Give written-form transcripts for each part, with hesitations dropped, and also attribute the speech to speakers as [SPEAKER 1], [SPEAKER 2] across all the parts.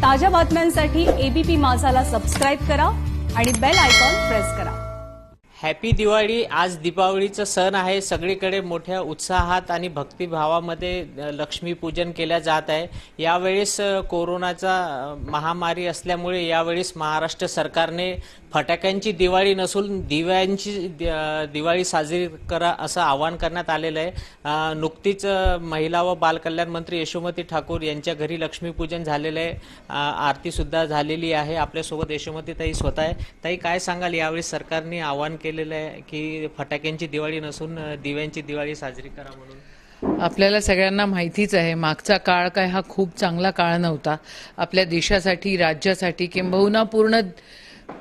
[SPEAKER 1] ताज्या बातम्यांसाठी ABP माझाला subscribe करा आणि बेल आयकॉन प्रेस करा।
[SPEAKER 2] हॅपी दिवाळी। आज दीपावलीचा सण आहे। सगळीकडे मोठ्या उत्साहात आणि भक्तिभावामध्ये लक्ष्मीपूजन केल्या जात आहे। यावेळेस कोरोनाचा महामारी असल्यामुळे यावेळेस महाराष्ट्र सरकारने फटाक्यांची दिवाळी नसून दिव्यांची दिवाळी साजरी करा असं आवाहन करण्यात आलेलं आहे। नुकतीच महिला व बालकल्याण मंत्री यशोमती ठाकूर यांच्या घरी लक्ष्मीपूजन झालेलं आहे। आरती सुद्धा झालेली आहे। आपल्यासोबत यशोमती ताई स्वतः आहे। ताई, काय सांगाल, यावेळी सरकारने आवाहन केलेलं आहे की फटाक्यांची दिवाळी नसून दिव्यांची दिवाळी साजरी करा म्हणून?
[SPEAKER 3] आपल्याला सगळ्यांना माहितीच आहे, मागचा काळ काय हा खूप चांगला काळ नव्हता आपल्या देशासाठी, राज्यासाठी, किंबहुना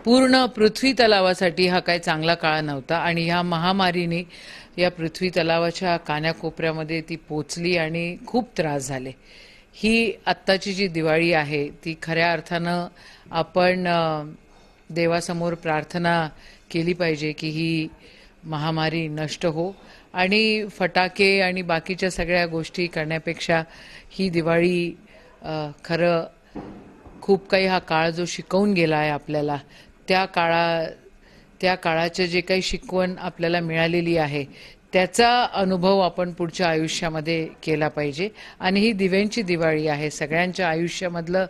[SPEAKER 3] पूर्ण पृथ्वी तलावासाठी हा काय चांगला काळ नव्हता। आणि ह्या महामारीने या पृथ्वी तलावाच्या कानाकोपऱ्यामध्ये ती पोचली आणि खूप त्रास झाले। ही आत्ताची जी दिवाळी आहे ती खऱ्या अर्थानं आपण देवासमोर प्रार्थना केली पाहिजे की ही महामारी नष्ट हो, आणि फटाके आणि बाकीच्या सगळ्या गोष्टी करण्यापेक्षा ही दिवाळी खरं खूप काही हा काळ जो शिकवून गेला आहे आपल्याला, त्या काळाचे जे काही शिकवण आपल्याला मिळालेली आहे त्याचा अनुभव आपण पुढच्या आयुष्यामध्ये केला पाहिजे। आणि ही दिव्यांची दिवाळी आहे। सगळ्यांच्या आयुष्यामधलं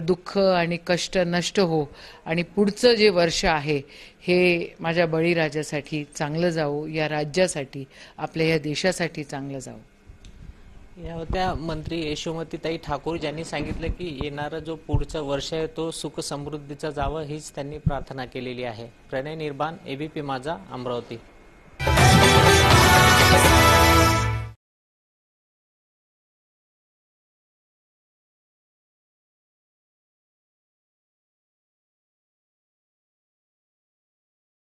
[SPEAKER 3] दुःख आणि कष्ट नष्ट हो आणि पुढचं जे वर्ष आहे हे माझ्या बळीराजासाठी चांगलं जावो, या राज्यासाठी, आपल्या या देशासाठी चांगलं जावो।
[SPEAKER 2] या होत्या मंत्री यशोमतीताई ठाकूर, ज्यांनी सांगितलं की येणारा जो पुढचं वर्ष आहे तो सुख समृद्धीचा जावं, हीच त्यांनी प्रार्थना केलेली आहे। प्रणय निर्बाण, एबीपी माझा, अमरावती।